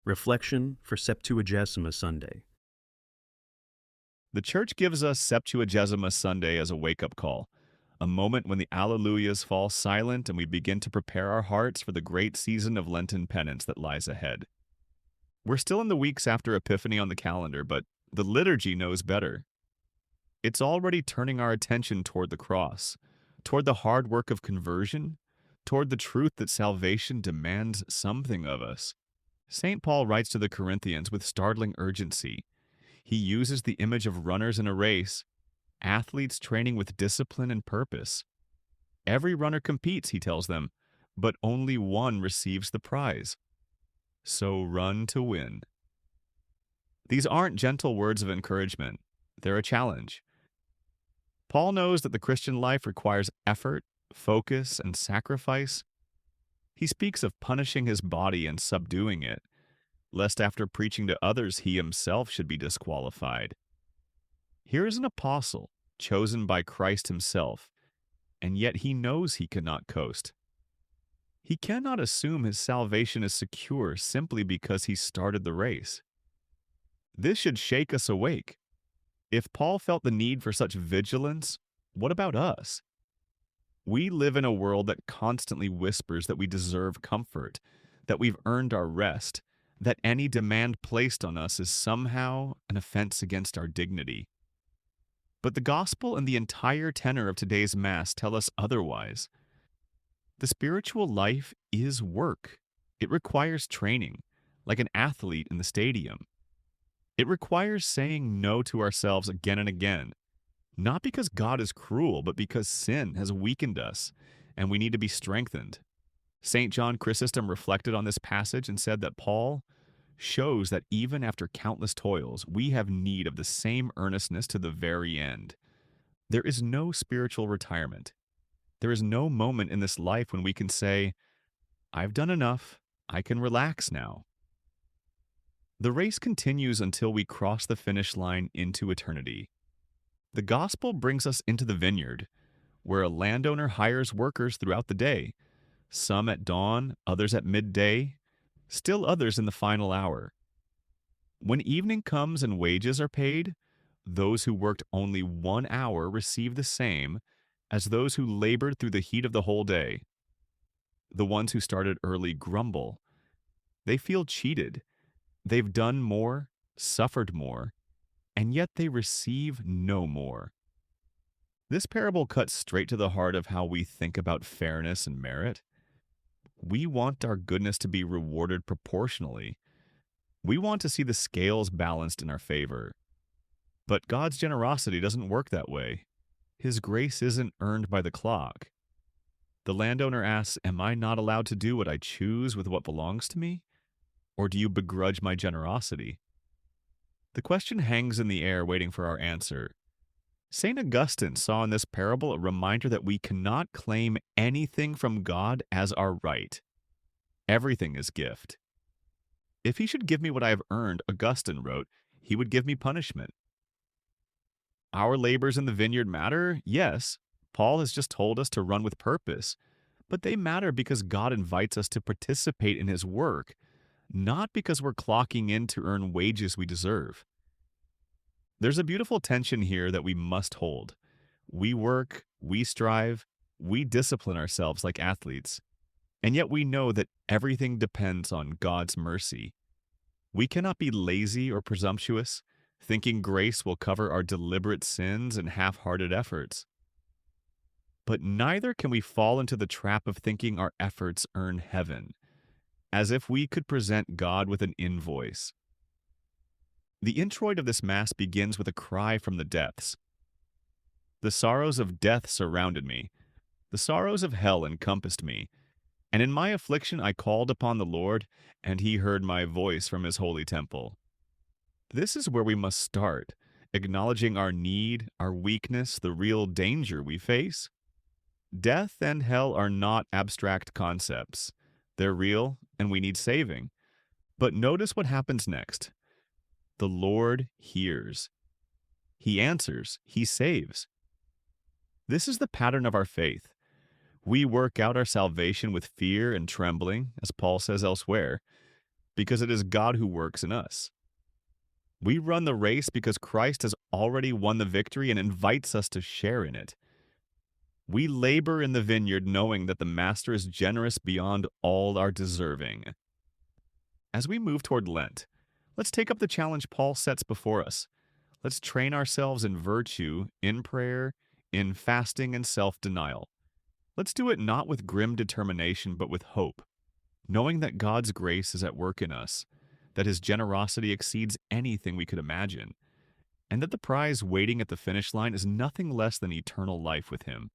Reflection for Septuagesima Sunday. The Church gives us Septuagesima Sunday as a wake-up call, a moment when the alleluias fall silent and we begin to prepare our hearts for the great season of Lenten penance that lies ahead. We're still in the weeks after Epiphany on the calendar, but the liturgy knows better. It's already turning our attention toward the cross, toward the hard work of conversion, toward the truth that salvation demands something of us. St. Paul writes to the Corinthians with startling urgency. He uses the image of runners in a race, athletes training with discipline and purpose. Every runner competes, he tells them, but only one receives the prize. So run to win. These aren't gentle words of encouragement. They're a challenge. Paul knows that the Christian life requires effort, focus, and sacrifice. He speaks of punishing his body and subduing it, lest after preaching to others he himself should be disqualified. Here is an apostle, chosen by Christ himself, and yet he knows he cannot coast. He cannot assume his salvation is secure simply because he started the race. This should shake us awake. If Paul felt the need for such vigilance, what about us? We live in a world that constantly whispers that we deserve comfort, that we've earned our rest, that any demand placed on us is somehow an offense against our dignity. But the gospel and the entire tenor of today's Mass tell us otherwise. The spiritual life is work. It requires training, like an athlete in the stadium. It requires saying no to ourselves again and again, not because God is cruel, but because sin has weakened us, and we need to be strengthened. St. John Chrysostom reflected on this passage and said that Paul shows that even after countless toils, we have need of the same earnestness to the very end. There is no spiritual retirement. There is no moment in this life when we can say, I've done enough, I can relax now. The race continues until we cross the finish line into eternity. The gospel brings us into the vineyard, where a landowner hires workers throughout the day, some at dawn, others at midday, still others in the final hour. When evening comes and wages are paid, those who worked only 1 hour receive the same as those who labored through the heat of the whole day. The ones who started early grumble. They feel cheated. They've done more, suffered more, and yet they receive no more. This parable cuts straight to the heart of how we think about fairness and merit. We want our goodness to be rewarded proportionally. We want to see the scales balanced in our favor. But God's generosity doesn't work that way. His grace isn't earned by the clock. The landowner asks, am I not allowed to do what I choose with what belongs to me? Or do you begrudge my generosity? The question hangs in the air waiting for our answer. St. Augustine saw in this parable a reminder that we cannot claim anything from God as our right. Everything is gift. If he should give me what I have earned, Augustine wrote, he would give me punishment. Our labors in the vineyard matter? Yes. Paul has just told us to run with purpose. But they matter because God invites us to participate in his work, not because we're clocking in to earn wages we deserve. There's a beautiful tension here that we must hold. We work, we strive, we discipline ourselves like athletes, and yet we know that everything depends on God's mercy. We cannot be lazy or presumptuous, thinking grace will cover our deliberate sins and half-hearted efforts. But neither can we fall into the trap of thinking our efforts earn heaven, as if we could present God with an invoice. The introit of this Mass begins with a cry from the depths. The sorrows of death surrounded me. The sorrows of hell encompassed me. And in my affliction I called upon the Lord, and he heard my voice from his holy temple. This is where we must start, acknowledging our need, our weakness, the real danger we face. Death and hell are not abstract concepts. They're real, and we need saving. But notice what happens next. The Lord hears. He answers. He saves. This is the pattern of our faith. We work out our salvation with fear and trembling, as Paul says elsewhere. because it is God who works in us. We run the race because Christ has already won the victory and invites us to share in it. We labor in the vineyard knowing that the Master is generous beyond all our deserving. As we move toward Lent, let's take up the challenge Paul sets before us. Let's train ourselves in virtue, in prayer, in fasting and self-denial. Let's do it not with grim determination, but with hope, knowing that God's grace is at work in us, that His generosity exceeds anything we could imagine, and that the prize waiting at the finish line is nothing less than eternal life with Him.